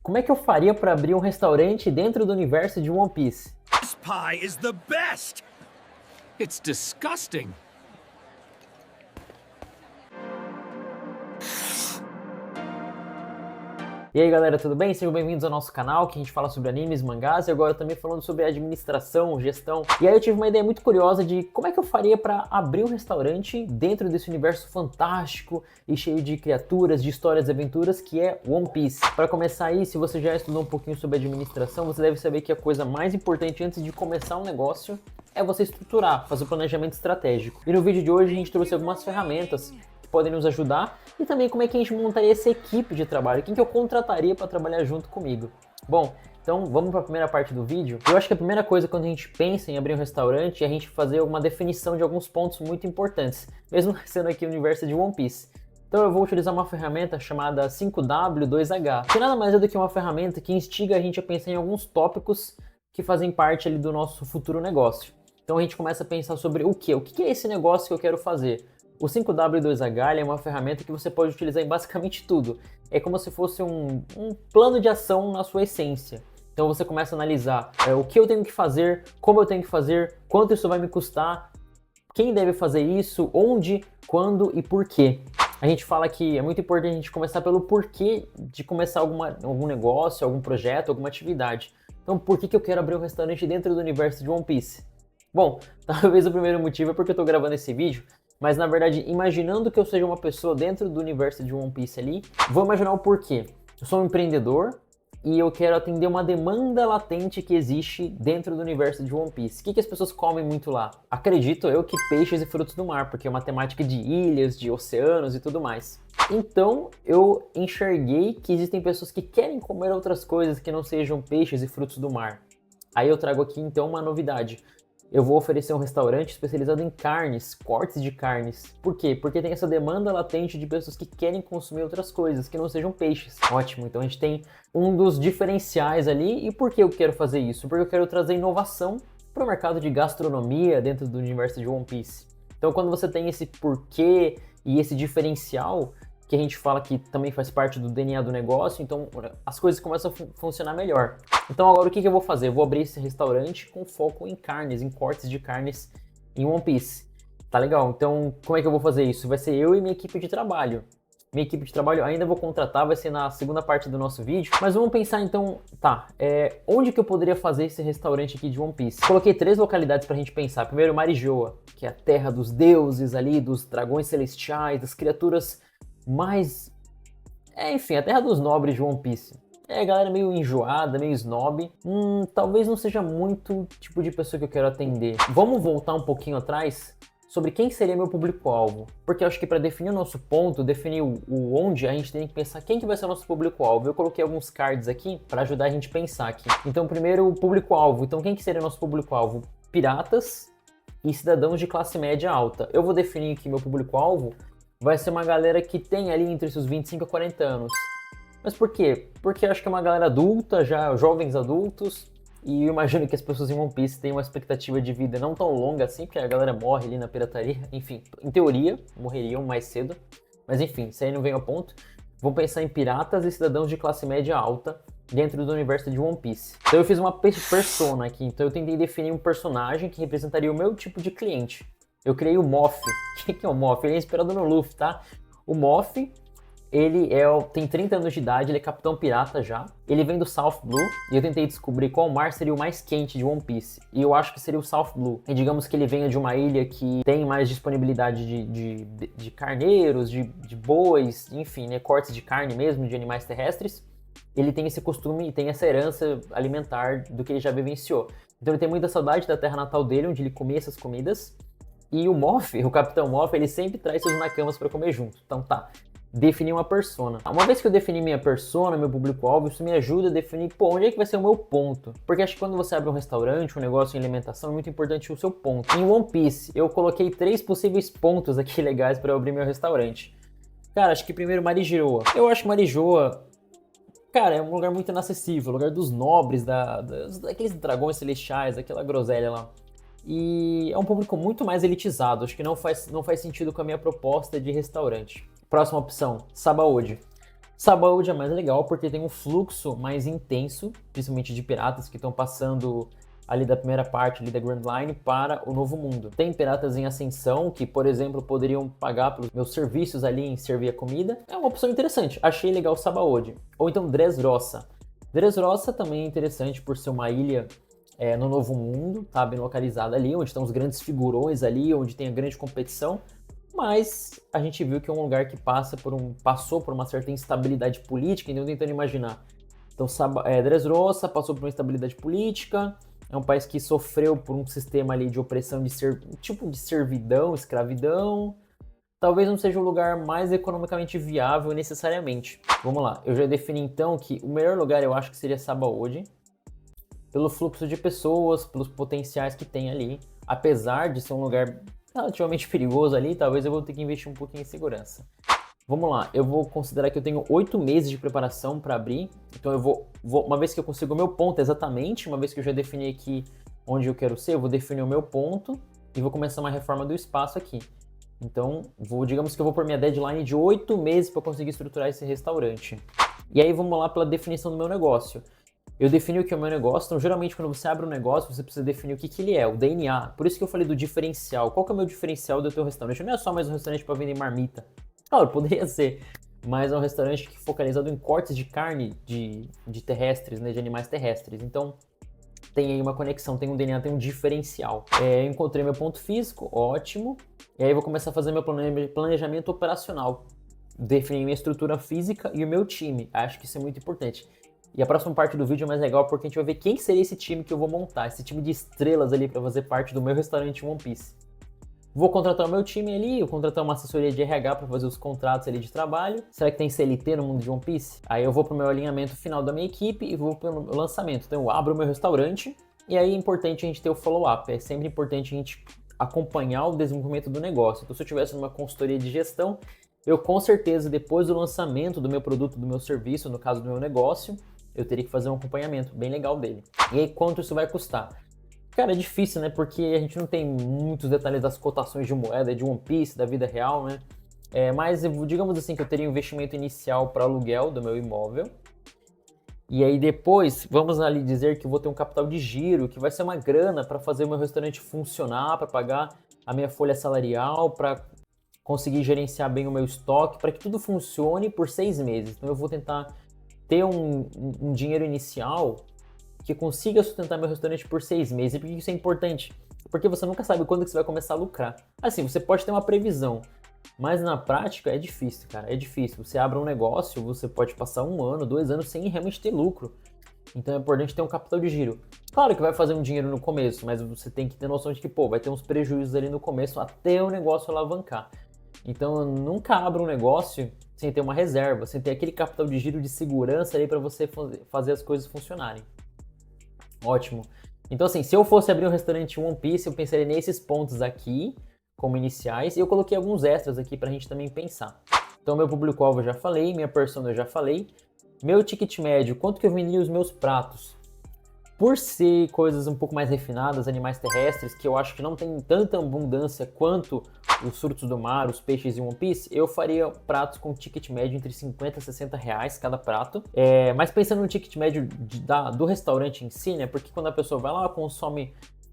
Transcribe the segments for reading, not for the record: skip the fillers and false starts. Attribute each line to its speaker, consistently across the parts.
Speaker 1: Como é que eu faria para abrir um restaurante dentro do universo de One Piece?
Speaker 2: This pie is the best!
Speaker 3: It's disgusting.
Speaker 1: E aí galera, tudo bem? Sejam bem-vindos ao nosso canal, que a gente fala sobre animes, mangás e agora também falando sobre administração, gestão. E aí eu tive uma ideia muito curiosa de como é que eu faria para abrir um restaurante dentro desse universo fantástico e cheio de criaturas, de histórias e aventuras que é One Piece. Para começar aí, se você já estudou um pouquinho sobre administração, você deve saber que a coisa mais importante antes de começar um negócio é você estruturar, fazer o planejamento estratégico. E no vídeo de hoje a gente trouxe algumas ferramentas podem nos ajudar e também como é que a gente montaria essa equipe de trabalho, quem que eu contrataria para trabalhar junto comigo. Bom, então vamos para a primeira parte do vídeo. Eu acho que a primeira coisa quando a gente pensa em abrir um restaurante é a gente fazer uma definição de alguns pontos muito importantes, mesmo sendo aqui no universo de One Piece. Então eu vou utilizar uma ferramenta chamada 5W2H, que nada mais é do que uma ferramenta que instiga a gente a pensar em alguns tópicos que fazem parte ali do nosso futuro negócio. Então a gente começa a pensar sobre o que é esse negócio que eu quero fazer. O 5W2H é uma ferramenta que você pode utilizar em basicamente tudo. É como se fosse um plano de ação na sua essência. Então você começa a analisar o que eu tenho que fazer, como eu tenho que fazer, quanto isso vai me custar, quem deve fazer isso, onde, quando e por quê. A gente fala que é muito importante a gente começar pelo porquê de começar algum negócio, algum projeto, alguma atividade. Então por que eu quero abrir um restaurante dentro do universo de One Piece? Bom, talvez o primeiro motivo é porque eu estou gravando esse vídeo, mas na verdade, imaginando que eu seja uma pessoa dentro do universo de One Piece ali, vou imaginar o porquê. Eu sou um empreendedor e eu quero atender uma demanda latente que existe dentro do universo de One Piece. O que as pessoas comem muito lá? Acredito eu que peixes e frutos do mar, porque é uma temática de ilhas, de oceanos e tudo mais. Então eu enxerguei que existem pessoas que querem comer outras coisas que não sejam peixes e frutos do mar. Aí eu trago aqui então uma novidade. Eu vou oferecer um restaurante especializado em carnes, cortes de carnes. Por quê? Porque tem essa demanda latente de pessoas que querem consumir outras coisas, que não sejam peixes. Ótimo, então a gente tem um dos diferenciais ali. E por que eu quero fazer isso? Porque eu quero trazer inovação para o mercado de gastronomia dentro do universo de One Piece. Então quando você tem esse porquê e esse diferencial, que a gente fala que também faz parte do DNA do negócio, então as coisas começam a funcionar melhor. Então agora o que eu vou fazer? Eu vou abrir esse restaurante com foco em carnes, em cortes de carnes em One Piece. Tá legal? Então como é que eu vou fazer isso? Vai ser eu e minha equipe de trabalho. Minha equipe de trabalho ainda vou contratar, vai ser na segunda parte do nosso vídeo. Mas vamos pensar então, onde que eu poderia fazer esse restaurante aqui de One Piece? Coloquei 3 localidades pra gente pensar. Primeiro, Marijoa, que é a terra dos deuses ali, dos dragões celestiais, das criaturas mais... enfim, a terra dos nobres de One Piece. É, galera meio enjoada, meio snob. Talvez não seja muito o tipo de pessoa que eu quero atender. Vamos voltar um pouquinho atrás sobre quem seria meu público-alvo. Porque eu acho que para definir o nosso ponto, definir o onde, a gente tem que pensar quem que vai ser o nosso público-alvo. Eu coloquei alguns cards aqui para ajudar a gente a pensar aqui. Então, primeiro, o público-alvo. Então, quem que seria o nosso público-alvo? Piratas e cidadãos de classe média alta. Eu vou definir aqui meu público-alvo. Vai ser uma galera que tem ali entre seus 25 a 40 anos. Mas por quê? Porque eu acho que é uma galera adulta, já jovens adultos, e eu imagino que as pessoas em One Piece têm uma expectativa de vida não tão longa assim, porque a galera morre ali na pirataria. Enfim, em teoria, morreriam mais cedo. Mas enfim, isso aí não vem ao ponto. Vou pensar em piratas e cidadãos de classe média alta dentro do universo de One Piece. Então eu fiz uma persona aqui, então eu tentei definir um personagem que representaria o meu tipo de cliente. Eu criei o Moff. O que é o Moff? Ele é inspirado no Luffy, tá? O Moff, ele tem 30 anos de idade, ele é capitão pirata já. Ele vem do South Blue e eu tentei descobrir qual mar seria o mais quente de One Piece. E eu acho que seria o South Blue. E digamos que ele venha de uma ilha que tem mais disponibilidade de carneiros, de bois, enfim, né, cortes de carne mesmo, de animais terrestres. Ele tem esse costume e tem essa herança alimentar do que ele já vivenciou. Então ele tem muita saudade da terra natal dele, onde ele comia essas comidas. E o Moff, o Capitão Moff, ele sempre traz seus nakamas para comer junto. Então defini uma persona. Uma vez que eu defini minha persona, meu público-alvo, isso me ajuda a definir, onde é que vai ser o meu ponto. Porque acho que quando você abre um restaurante, um negócio em alimentação, é muito importante o seu ponto. Em One Piece, eu coloquei 3 possíveis pontos aqui legais para eu abrir meu restaurante. Cara, acho que primeiro Marijoa. Eu acho que Marijoa, cara, é um lugar muito inacessível, lugar dos nobres, daqueles dragões celestiais, aquela groselha lá. E é um público muito mais elitizado, acho que não faz sentido com a minha proposta de restaurante. Próxima opção, Sabaody. Sabaody é mais legal porque tem um fluxo mais intenso, principalmente de piratas que estão passando ali da primeira parte ali da Grand Line para o Novo Mundo. Tem piratas em ascensão que, por exemplo, poderiam pagar pelos meus serviços ali em servir a comida. É uma opção interessante. Achei legal Sabaody. Ou então Dressrosa. Dressrosa também é interessante por ser uma ilha no Novo Mundo, tá bem localizada ali, onde estão os grandes figurões ali, onde tem a grande competição. Mas a gente viu que é um lugar que passou por uma certa instabilidade política, então tentando imaginar. Então, Dressrosa passou por uma instabilidade política, é um país que sofreu por um sistema ali de opressão, tipo de servidão, escravidão. Talvez não seja o lugar mais economicamente viável necessariamente. Vamos lá, eu já defini então que o melhor lugar eu acho que seria Sabaody, pelo fluxo de pessoas, pelos potenciais que tem ali. Apesar de ser um lugar relativamente perigoso ali, talvez eu vou ter que investir um pouquinho em segurança. Vamos lá, eu vou considerar que eu tenho 8 meses de preparação para abrir, então eu vou, uma vez que eu consigo o meu ponto exatamente, uma vez que eu já defini aqui onde eu quero ser, eu vou definir o meu ponto e vou começar uma reforma do espaço aqui. Então, digamos que eu vou por minha deadline de 8 meses para conseguir estruturar esse restaurante. E aí vamos lá pela definição do meu negócio. Eu defini o que é o meu negócio, então geralmente quando você abre um negócio, você precisa definir o que ele é, o DNA. Por isso que eu falei do diferencial. Qual que é o meu diferencial do teu restaurante? Não é só mais um restaurante para vender marmita. Claro, poderia ser, mas é um restaurante que é focalizado em cortes de carne de terrestres, né, de animais terrestres. Então, tem aí uma conexão, tem um DNA, tem um diferencial. Encontrei meu ponto físico, ótimo. E aí vou começar a fazer meu planejamento operacional. Definir minha estrutura física e o meu time. Acho que isso é muito importante. E a próxima parte do vídeo é mais legal porque a gente vai ver quem seria esse time que eu vou montar. Esse time de estrelas ali para fazer parte do meu restaurante One Piece. Vou contratar o meu time ali, vou contratar uma assessoria de RH para fazer os contratos ali de trabalho. Será que tem CLT no mundo de One Piece? Aí eu vou pro meu alinhamento final da minha equipe e vou pro lançamento. Então eu abro o meu restaurante e aí é importante a gente ter o follow-up. É sempre importante a gente acompanhar o desenvolvimento do negócio. Então se eu estivesse numa consultoria de gestão, eu com certeza depois do lançamento do meu produto, do meu serviço, no caso do meu negócio, eu teria que fazer um acompanhamento bem legal dele. E aí quanto isso vai custar? Cara, é difícil, né? Porque a gente não tem muitos detalhes das cotações de moeda, de One Piece, da vida real, né? Mas digamos assim que eu teria um investimento inicial para aluguel do meu imóvel. E aí depois, vamos ali dizer que eu vou ter um capital de giro, que vai ser uma grana para fazer o meu restaurante funcionar, para pagar a minha folha salarial, para conseguir gerenciar bem o meu estoque, para que tudo funcione por 6 meses. Então eu vou tentar ter um dinheiro inicial que consiga sustentar meu restaurante por 6 meses. E por que isso é importante? Porque você nunca sabe quando que você vai começar a lucrar. Assim, você pode ter uma previsão, mas na prática é difícil, cara. É difícil. Você abre um negócio, você pode passar 1 ano, 2 anos sem realmente ter lucro. Então é importante ter um capital de giro. Claro que vai fazer um dinheiro no começo, mas você tem que ter noção de que, vai ter uns prejuízos ali no começo até o negócio alavancar. Então nunca abra um negócio sem ter uma reserva, sem ter aquele capital de giro de segurança ali para você fazer as coisas funcionarem. Ótimo. Então assim, se eu fosse abrir um restaurante One Piece, eu pensaria nesses pontos aqui, como iniciais, e eu coloquei alguns extras aqui pra gente também pensar. Então meu público-alvo eu já falei, minha persona eu já falei, meu ticket médio, quanto que eu venderia os meus pratos? Por ser coisas um pouco mais refinadas, animais terrestres, que eu acho que não tem tanta abundância quanto os frutos do mar, os peixes e One Piece, eu faria pratos com ticket médio entre 50 e 60 reais cada prato. Mas pensando no ticket médio do restaurante em si, né? Porque quando a pessoa vai lá, ela consome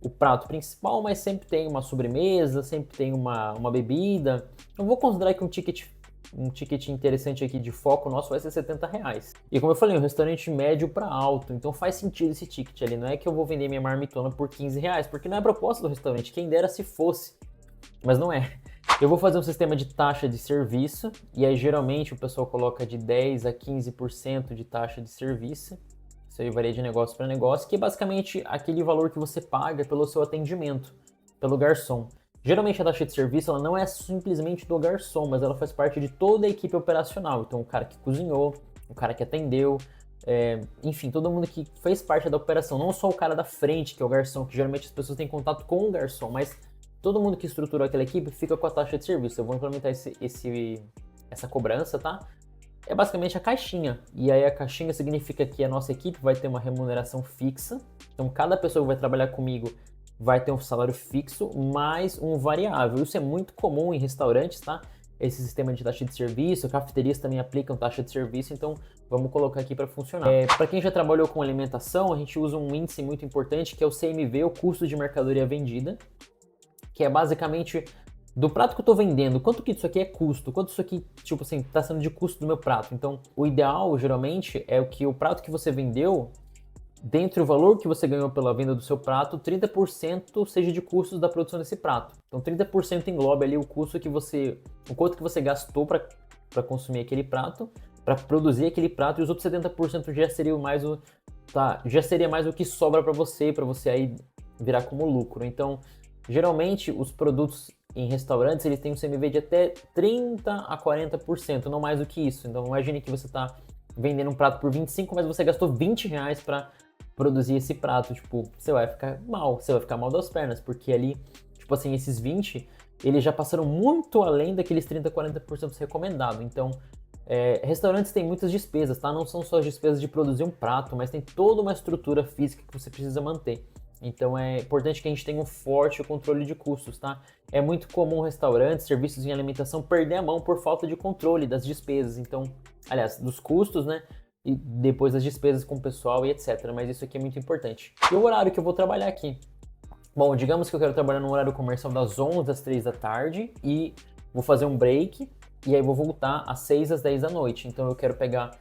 Speaker 1: o prato principal, mas sempre tem uma sobremesa, sempre tem uma bebida. Eu vou considerar que um ticket interessante aqui de foco nosso vai ser 70 reais. E como eu falei, um restaurante médio para alto, então faz sentido esse ticket ali. Não é que eu vou vender minha marmitona por 15 reais, porque não é a proposta do restaurante, quem dera se fosse. Mas não é. Eu vou fazer um sistema de taxa de serviço, e aí geralmente o pessoal coloca de 10 a 15% de taxa de serviço. Isso aí varia de negócio para negócio, que é basicamente aquele valor que você paga pelo seu atendimento, pelo garçom. Geralmente a taxa de serviço ela não é simplesmente do garçom, mas ela faz parte de toda a equipe operacional. Então o cara que cozinhou, o cara que atendeu, enfim, todo mundo que fez parte da operação. Não só o cara da frente, que é o garçom, que geralmente as pessoas têm contato com o garçom, mas todo mundo que estruturou aquela equipe fica com a taxa de serviço. Eu vou implementar essa cobrança, tá? É basicamente a caixinha. E aí a caixinha significa que a nossa equipe vai ter uma remuneração fixa. Então cada pessoa que vai trabalhar comigo vai ter um salário fixo mais um variável. Isso é muito comum em restaurantes, tá? esse sistema de taxa de serviço, cafeterias também aplicam taxa de serviço, então vamos colocar aqui para funcionar. Para quem já trabalhou com alimentação, a gente usa um índice muito importante que é o CMV, o custo de mercadoria vendida, que é basicamente do prato que eu tô vendendo, quanto que isso aqui é custo, quanto isso aqui, tipo assim, tá sendo de custo do meu prato. Então, o ideal, geralmente, é que o prato que você vendeu, dentro do valor que você ganhou pela venda do seu prato, 30% seja de custos da produção desse prato. Então, 30% engloba ali o custo que o quanto que você gastou para consumir aquele prato, para produzir aquele prato, e os outros 70% já seria mais o que sobra para você aí virar como lucro. Então, geralmente, os produtos em restaurantes, eles têm um CMV de até 30% a 40%, não mais do que isso. Então, imagine que você está vendendo um prato por 25, mas você gastou R$20 para produzir esse prato. Tipo, você vai ficar mal das pernas, porque ali, tipo assim, esses 20, eles já passaram muito além daqueles 30%, 40% recomendado. Então, restaurantes têm muitas despesas, tá? Não são só as despesas de produzir um prato, mas tem toda uma estrutura física que você precisa manter. Então é importante que a gente tenha um forte controle de custos, tá? É muito comum restaurantes, serviços em alimentação perder a mão por falta de controle das despesas. Então, aliás, dos custos, né? E depois das despesas com o pessoal e etc. Mas isso aqui é muito importante. E o horário que eu vou trabalhar aqui? Bom, digamos que eu quero trabalhar no horário comercial das 11 às 3 da tarde e vou fazer um break e aí vou voltar às 6 às 10 da noite. Então eu quero pegar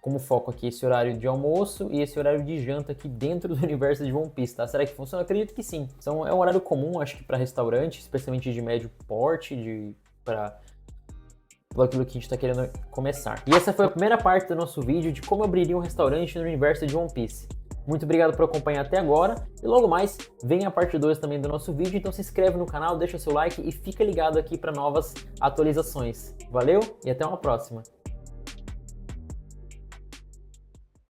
Speaker 1: como foco aqui esse horário de almoço e esse horário de janta aqui dentro do universo de One Piece, tá? Será que funciona? Eu acredito que sim. Então é um horário comum, acho que para restaurante, especialmente de médio porte, para aquilo que a gente está querendo começar. E essa foi a primeira parte do nosso vídeo de como eu abriria um restaurante no universo de One Piece. Muito obrigado por acompanhar até agora e logo mais vem a parte 2 também do nosso vídeo, então se inscreve no canal, deixa o seu like e fica ligado aqui para novas atualizações. Valeu e até uma próxima!